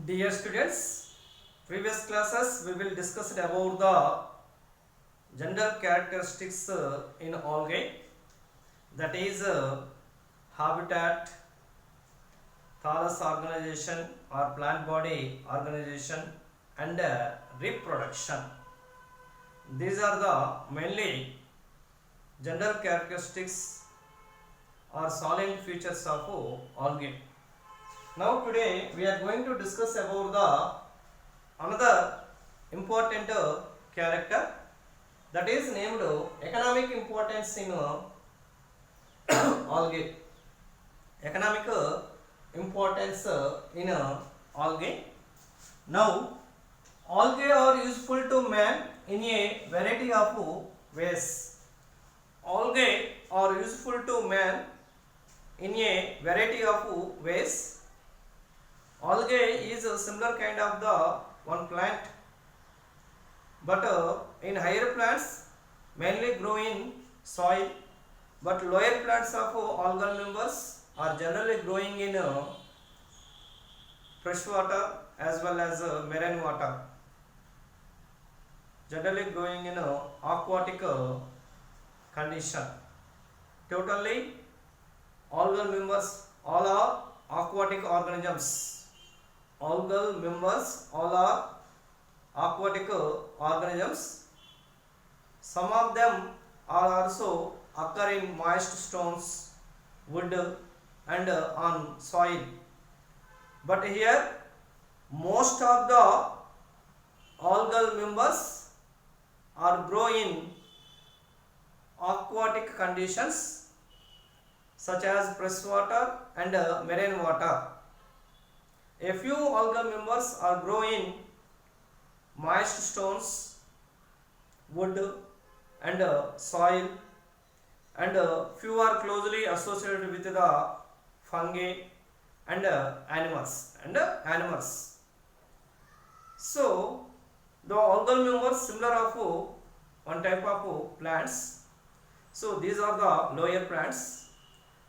Dear students, previous classes we will discuss about the gender characteristics in algae, that is habitat, thallus organization or plant body organization and reproduction. These are the mainly gender characteristics or salient features of algae. Now today we are going to discuss about the another important character, that is named economic importance in algae. Economic importance in algae. Now algae are useful to man in a variety of ways. Algae are useful to man in a variety of ways. Algae is a similar kind of the one plant, but in higher plants mainly grow in soil, but lower plants of algal members are generally growing in fresh water as well as marine water, generally growing in aquatic condition. Totally algal members all are aquatic organisms. Algal members all are aquatic organisms. Some of them are also occur in moist stones, wood and on soil. But here most of the algal members are grow in aquatic conditions such as fresh water and marine water. A few algal members are grow in moist stones, wood and soil, and few are closely associated with the fungi and animals. So the algal members similar of one type of plants. So these are the lower plants,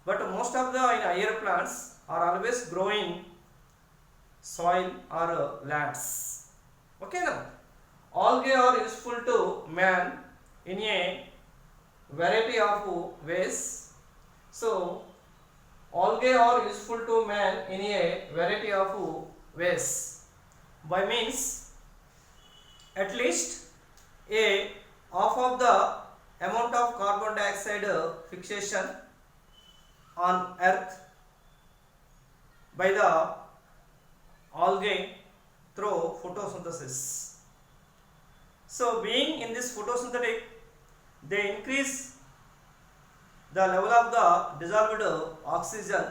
but most of the in higher plants are always growing soil or lands. Okay, now algae are useful to man in a variety of ways. So algae are useful to man in a variety of ways, by means at least a half of the amount of carbon dioxide fixation on earth by the algae through photosynthesis. So being in this photosynthetic, they increase the level of the dissolved oxygen,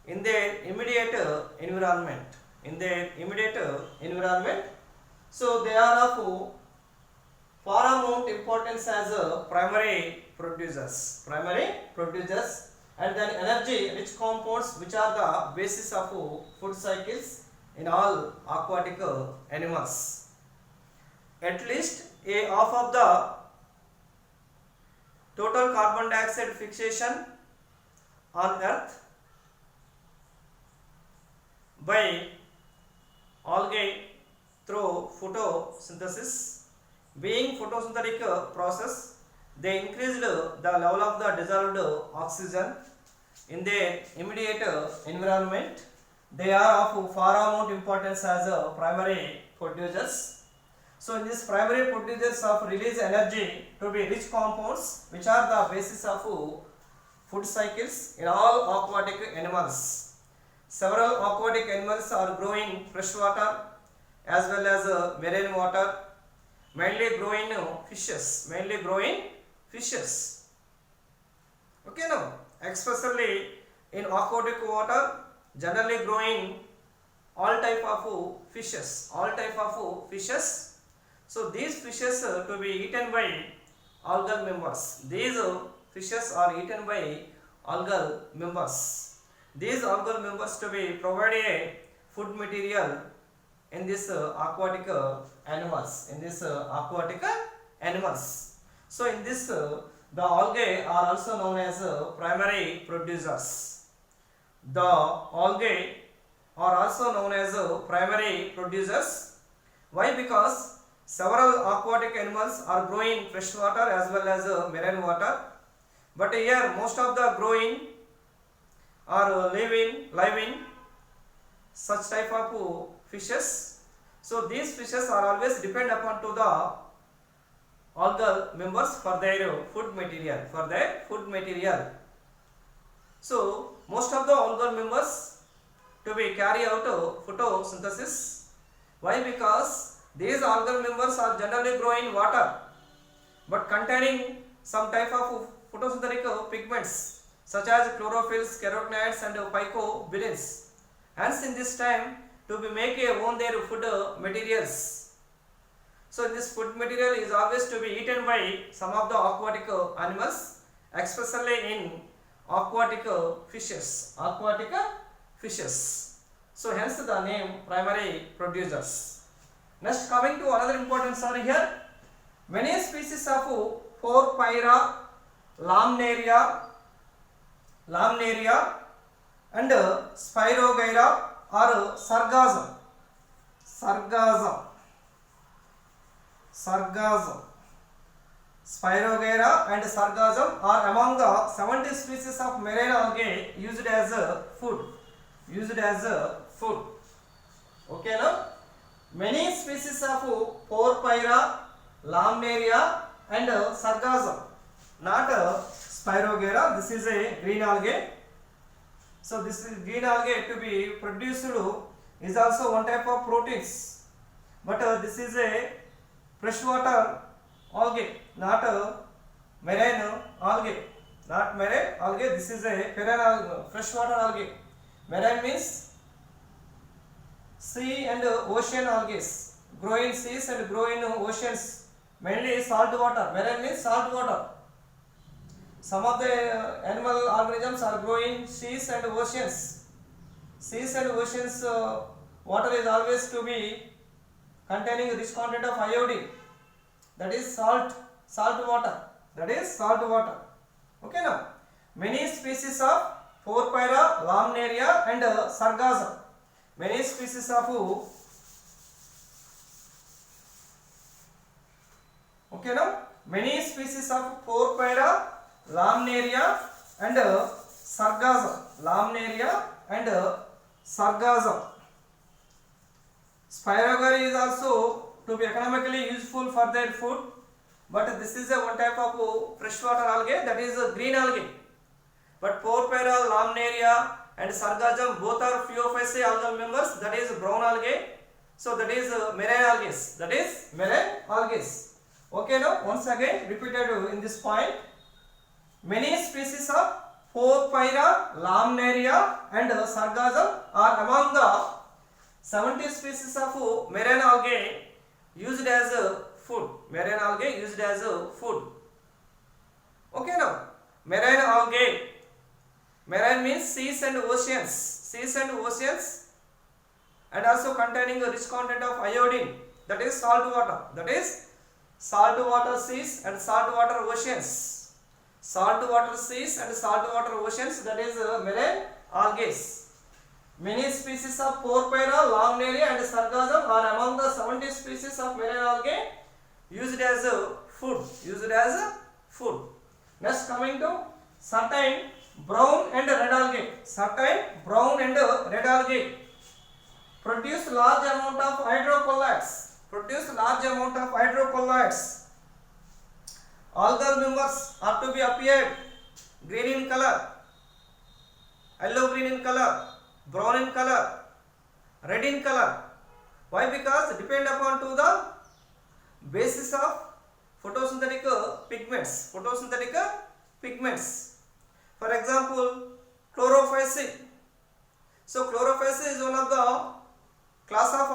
in their immediate environment, So they are of paramount importance as primary producers, and then energy rich compounds which are the basis of food cycles in all aquatic animals. At least a half of the total carbon dioxide fixation on earth by algae through photosynthesis. Being photosynthetic process, they increased the level of the dissolved oxygen in their immediate environment. They are of paramount importance as primary producers. So in this primary producers of release energy to be rich compounds which are the basis of food cycles in all aquatic animals. Several aquatic animals are growing fresh water as well as marine water, mainly growing fishes. Okay, now especially in aquatic water, generally growing all type of fishes. So these fishes to be eaten by algal members. These fishes are eaten by algal members. These algal members to be provide a food material in this aquatic animals. So in this the algae are also known as primary producers. The algae are also known as primary producers. Why? Because several aquatic animals are growing fresh water as well as marine water. But here most of the growing or live in such type of fishes. So these fishes are always depend upon to the algal members for their food material. So most of the algal members to be carry out photosynthesis. Why? Because these algal members are generally growing water but containing some type of photosynthetic pigments such as chlorophylls, carotenoids and phycobilins. Hence in this time to be make a own their food materials. So this food material is always to be eaten by some of the aquatic animals, especially in aquatic fishes. So hence the name primary producers. Next, coming to another important story here. Many species of Porphyra, Lamnaria and Spirogyra or Sargassum. Spirogyra and Sargassum are among the 70 species of marine algae used as food. Okay, now many species of Porphyra, Lamnaria and Sargassum, not Spirogyra. This is a green algae. So this is green algae to be produced is also one type of proteins, but this is a freshwater algae, not marine algae. This is a freshwater algae. Marine means sea and ocean algae, grow in seas and grow in oceans, mainly salt water. Marine means salt water. Some of the animal organisms are growing seas and oceans. Water is always to be containing rich content of iodine. That is salt water. Okay, now many species of Porphyra, Lamnaria and Sargassum. Many species of Porphyra, Lamnaria and Sargassum. Spirogyra is also to be economically useful for their food, but this is a one type of freshwater algae, that is a green algae. But Porphyra, Lamnaria and Sargassum both are Phaeophyceae algal members, that is brown algae. So that is marine algae. Okay, now once again repeated in this point. Many species of Porphyra, Lamnaria and Sargassum are among the 70 species of marine algae used as food. Okay, now marine algae. Marine means seas and oceans, and also containing a rich content of iodine, that is salt water. Seas and saltwater oceans. That is marine algae. Many species of Porphyra, Lamnaria and Sargassum are among the 70 species of marine algae used as food. Next, coming to certain brown and red algae. Produce large amount of hydrocolloids. Algal members are to be appeared green in color, yellow green in color, brown in color, red in color. Why? Because depend upon to the basis of photosynthetic pigments. For example, chlorophyceae. So chlorophyceae is one of the class of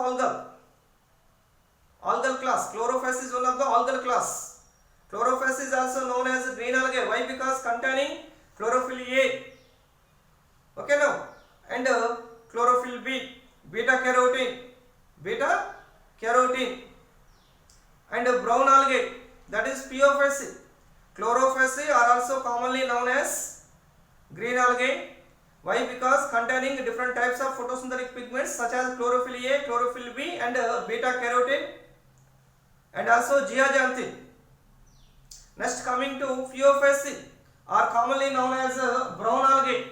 algal class. Chlorophyceae is one of the algal class. Chlorophyceae is also known as green algae. Why? Because containing chlorophyll A. Okay, now and chlorophyll B, beta carotene and brown algae, that is Phaeophyceae. Chlorophyceae are also commonly known as green algae. Why? Because because containing different types of photosynthetic pigments such as chlorophyll A, chlorophyll B and beta carotene and also zeaxanthin. Next coming to Phaeophyceae are commonly known as brown algae.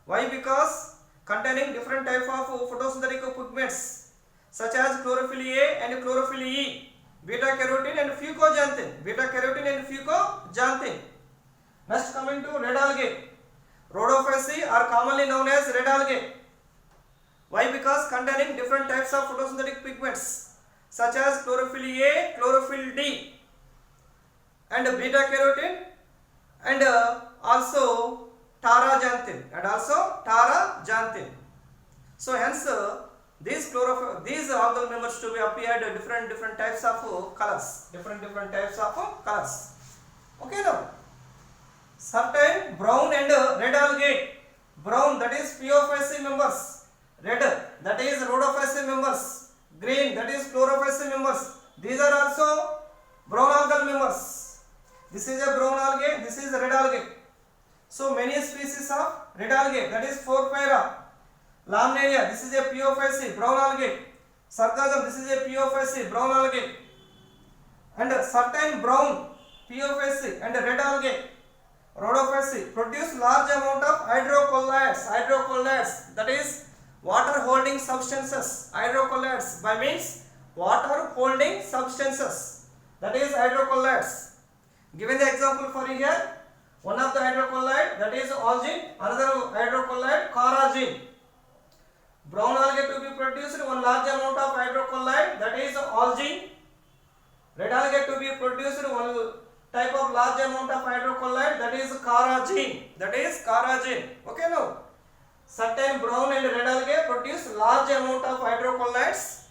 Why? Because containing different type of photosynthetic pigments such as chlorophyll A and chlorophyll E, beta carotene and fucoxanthin. Beta carotene and fucoxanthin. Next coming to red algae. Rhodophyceae are commonly known as red algae. Why? Because containing different types of photosynthetic pigments such as chlorophyll A, chlorophyll D and beta carotene and also taraxanthin So hence these algal members to be appeared different types of colors, different types of colors. Okay, now certain brown and red algae. Brown, that is Phaeophyceae members. Red, that is Rhodophyceae members. Green, that is Chlorophyceae members. These are also brown algal members. This is a brown algae, this is a red algae. So many species of red algae, that is Porphyra. Lamnaria, this is a Phaeophyceae, brown algae. Sargassum, this is a Phaeophyceae, brown algae. And certain brown Phaeophyceae and red algae, Rhodophyceae, produce large amount of hydrocolloids, that is water holding substances. Hydrocolloids by means water holding substances, that is hydrocolloids. Given the example for here, one of the hydrocolloid, that is algin, another hydrocolloid carrageen. Brown algae to be produced one large amount of hydrocolloid, that is algin. Red algae to be produced one type of large amount of hydrocolloid, that is carrageen. Okay, now certain brown and red algae produce large amount of hydrocolloids.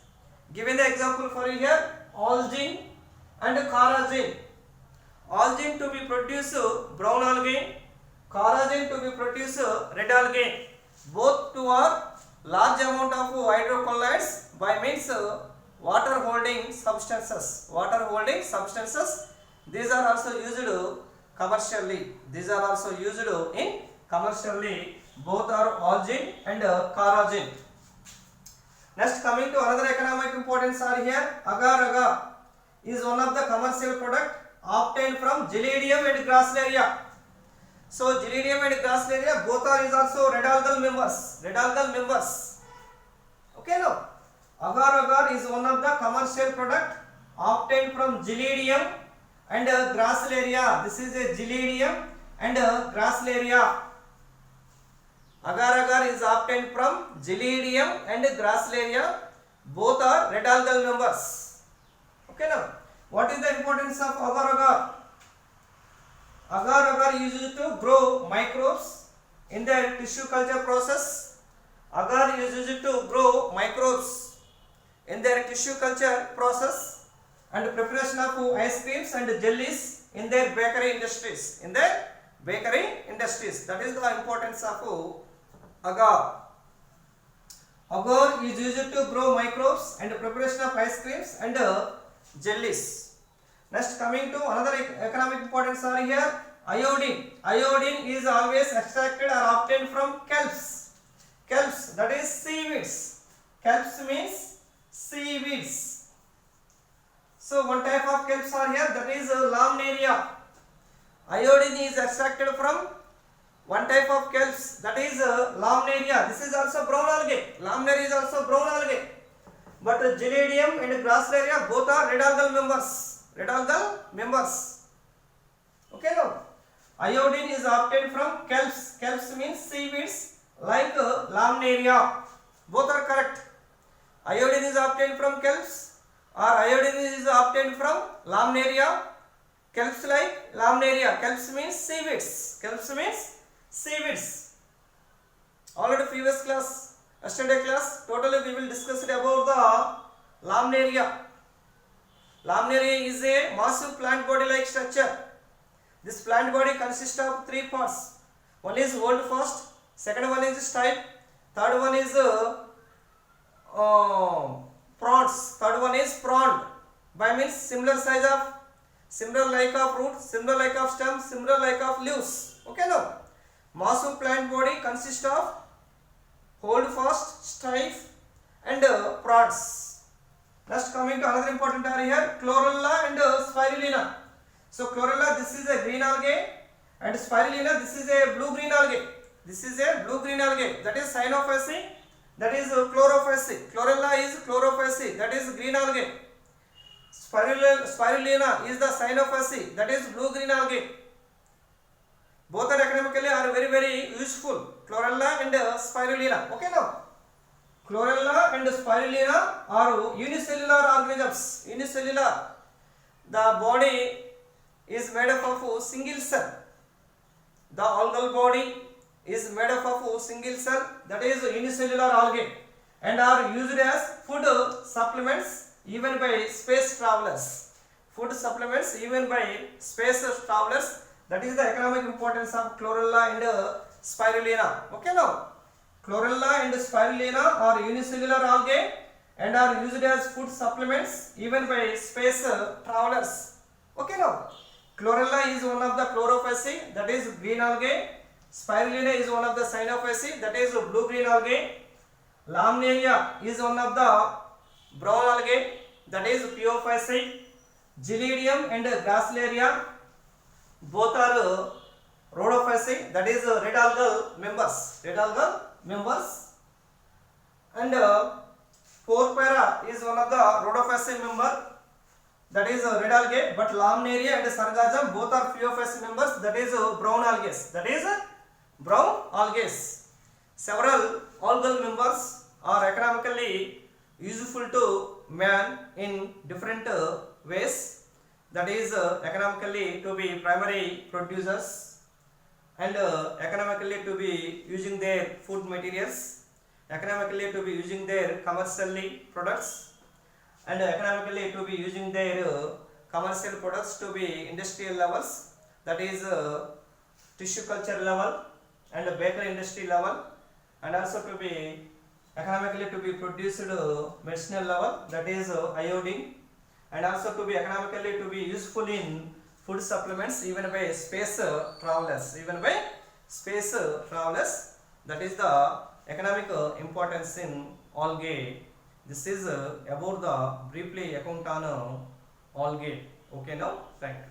Given the example for here, algin and carrageen. Algin to be produce brown algae, carrageen to be produce red algae. Both two are large amount of hydrocolloids by means water holding substances. These are also used commercially. Both are algin and carrageen. Next, coming to another economic importance are here. Agar-agar is one of the commercial product obtained from Gelidium and Gracilaria. So Gelidium and Gracilaria both are is also red algal members. Okay, now agar-agar is one of the commercial product obtained from Gelidium and Gracilaria. This is a Gelidium and Gracilaria. Agar-agar is obtained from Gelidium and Gracilaria. Both are red algal members. Okay, now what is the importance of agar-agar? Agar-agar used to grow microbes in the tissue culture process. Agar is used to grow microbes in their tissue culture process and preparation of ice creams and jellies in their bakery industries. That is the importance of agar. Agar is used to grow microbes and preparation of ice creams and jellies. Next, coming to another economic importance are here. Iodine. Iodine is always extracted or obtained from kelps. Kelps, that is seaweeds. Kelps means seaweeds. So one type of kelps are here, that is Lamnaria. Iodine is extracted from one type of kelps, that is Lamnaria. This is also brown algae. Lamnaria is also brown algae. But Gelidium and Gracilaria both are red algal members. Okay, now iodine is obtained from kelps. Kelps means seaweeds like Lamnaria. Both are correct. Iodine is obtained from kelps or iodine is obtained from Lamnaria. Kelps like Lamnaria. Kelps means seaweeds. Already previous class, yesterday class, totally we will discuss about the Lamnaria. Lamnaria is a massive plant body like structure. This plant body consists of three parts. One is holdfast, second one is stipe, third one is fronds, third one is frond. By means similar like of root, similar like of stem, similar like of leaves. Okay, now Mass of plant body consists of holdfast, stiff and prods. Next coming to another important area here, chlorella and spirulina. So chlorella, this is a green algae, and spirulina, this is a blue green algae. This is a blue green algae, that is Cyanophyceae, that is Chlorophyceae. Chlorella is Chlorophyceae, that is green algae. Spirulina is the Cyanophyceae, that is blue green algae. Both are economically are very useful, chlorella and spirulina. Okay now, chlorella and spirulina are unicellular organisms. Unicellular, the body is made up of single cell. The algal body is made up of single cell, that is unicellular algae, and are used as food supplements even by space travelers. Food supplements even by space travelers. That is the economic importance of chlorella and spirulina. Okay now, chlorella and spirulina are unicellular algae and are used as food supplements even by space travelers. Okay now, chlorella is one of the Chlorophyceae, that is green algae. Spirulina is one of the Cyanophyceae, that is blue green algae. Lamnaria is one of the brown algae, that is Phaeophyceae. Gelidium and Gracilaria, both are Rhodophyceae, that is red algal members. Red algal members. And Porphyra is one of the Rhodophyceae member, that is red algae. But Lamnaria and Sargassum, both are Phaeophyceae members, that is brown algae. That is brown algae. Several algal members are economically useful to man in different ways. That is economically to be primary producers, and economically to be using their food materials, economically to be using their commercially products, and economically to be using their commercial products to be industrial levels, that is tissue culture level and bakery industry level, and also to be economically to be produced medicinal level, that is iodine, and also to be economically to be useful in food supplements even by space travelers, even by space travelers. That is the economic importance in algae. This is about the briefly account on algae. Okay now, thank you.